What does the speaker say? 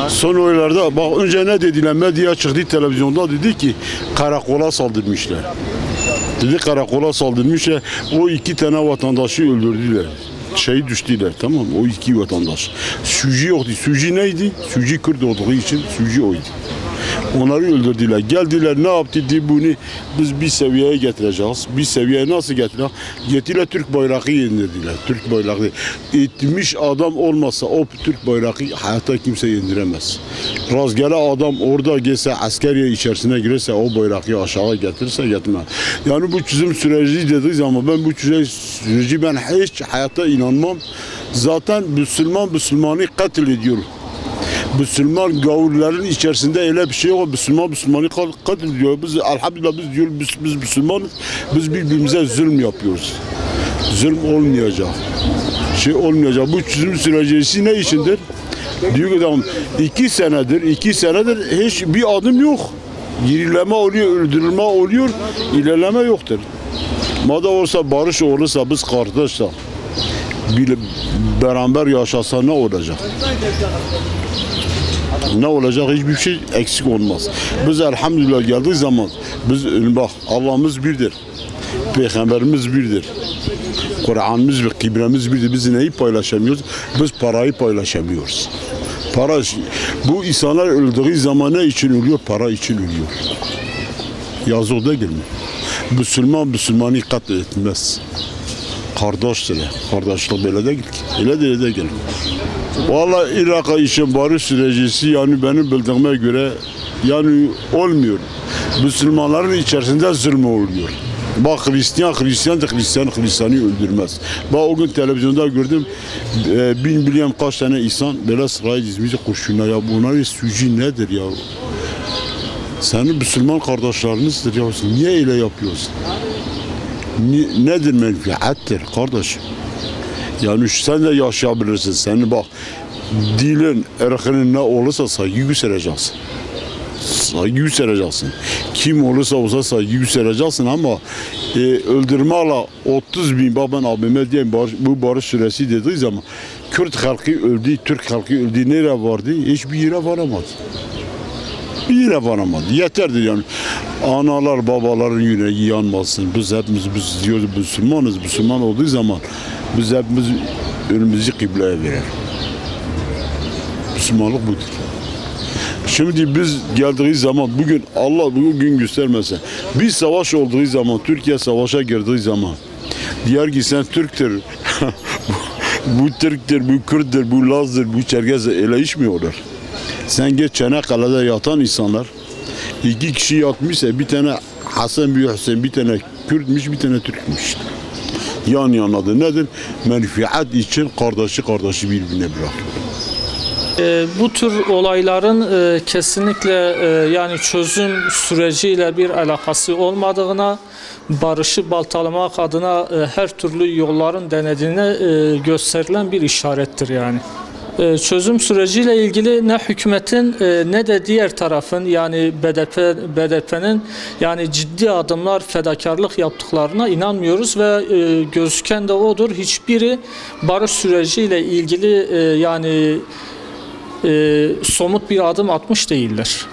Son oylarda bak önce ne dediler, medya çıktı, televizyonda dedi ki karakola saldırmışlar. Dedi karakola saldırmışlar, o 2 tane vatandaşı öldürdüler. Düştüler, tamam mı? O 2 vatandaş. Suji yoktu. Suji neydi? Suji Kürt olduğu için Suji oydu. Onları öldürdüler. Geldiler, ne yaptı? Bunu biz bir seviyeye getireceğiz. Bir seviyeye nasıl getireceğiz? Getirdiler, Türk bayrağı indirdiler. Türk bayrağı. Etmiş adam olmasa o Türk bayrağı hayatta kimse indiremez. Rastgele adam orada gelse, askeriye içerisine girerse, o bayrağı aşağı getirirse getirmez. Yani bu çözüm süreci dediği zaman ben bu çözüm süreci hiç hayatta inanmam. Zaten Müslümanı katlediyor. Müslüman gavurların içerisinde öyle bir şey yok. Müslümanı katlediyor. Biz elhamdülillah biz diyoruz biz Müslümanız. Biz birbirimize zulm yapıyoruz. Zulm olmayacak. Olmayacak. Bu çözüm süreci ne içindir? Diyor ki tamam 2 senedir hiçbir adım yok. Girileme oluyor, öldürülme oluyor, ilerleme yoktur. Madem olsa barış olursa biz kardeşler beraber yaşasa ne olacak? Ne olacak? Hiçbir şey eksik olmaz. Biz elhamdülillah geldiği zaman bak Allah'ımız birdir. Peygamberimiz birdir. Kur'an'ımız ve kıblemiz birdir. Biz neyi paylaşamıyoruz? Biz parayı paylaşamıyoruz. Bu insanlar öldüğü zaman ne için ölüyor? Para için ölüyor. Yazık değil mi? Müslümanı katletmez. Kardeştir. Kardeşlik böyle değil ki. Öyle değil. Vallahi Irak'a için barış süreci yani benim bildiğime göre yani olmuyor. Müslümanların içerisinde zulüm oluyor. Bak Hristiyanı öldürmez. Bak o gün televizyonda gördüm bilmem kaç tane insan böyle sırayı dizmiş kurşuna ya bunlar suci nedir ya? Senin Müslüman kardeşlerinizdir ya. Niye öyle yapıyorsun? Nedir menfaattir kardeşim? Yani sen de yaşayabilirsin. Seni bak dilin, ırkının ne olursa saygı göstereceksin. Kim olursa saygı göstereceksin ama öldürmeyle 30 bin, bak ben abime diyeyim bu barış süresi dediği zaman Kürt halkı öldü, Türk halkı öldü, nereye vardı? Hiçbir yere varamadı. Yeterdir yani. Analar, babaların yüreği yanmasın. Biz hepimiz diyoruz Müslümanız. Müslüman olduğu zaman biz hepimiz önümüzü kıbleye verir. Müslümanlık budur. Şimdi biz geldiği zaman bugün Allah bugün göstermese bir savaş olduğu zaman Türkiye savaşa girdiği zaman diğer ki sen Türktür bu Türktür, bu Kürttür, bu Laz'dır, bu Çerkez öyle iş mi olur? Sen geç Çanakkale'de yatan insanlar 2 kişi yatmışsa bir tane Hasan Büyük Hüseyin, bir tane Kürtmüş, bir tane Türkmüş. Yan yanadır. Nedir? Menfaat için kardeşi birbirine bırakıyor. Bu tür olayların kesinlikle yani çözüm süreciyle bir alakası olmadığına, barışı baltalamak adına her türlü yolların denediğine gösterilen bir işarettir yani. Çözüm süreciyle ilgili ne hükümetin ne de diğer tarafın yani BDP'nin yani ciddi adımlar, fedakarlık yaptıklarına inanmıyoruz ve gözüken de odur. Hiçbiri barış süreciyle ilgili yani somut bir adım atmış değiller.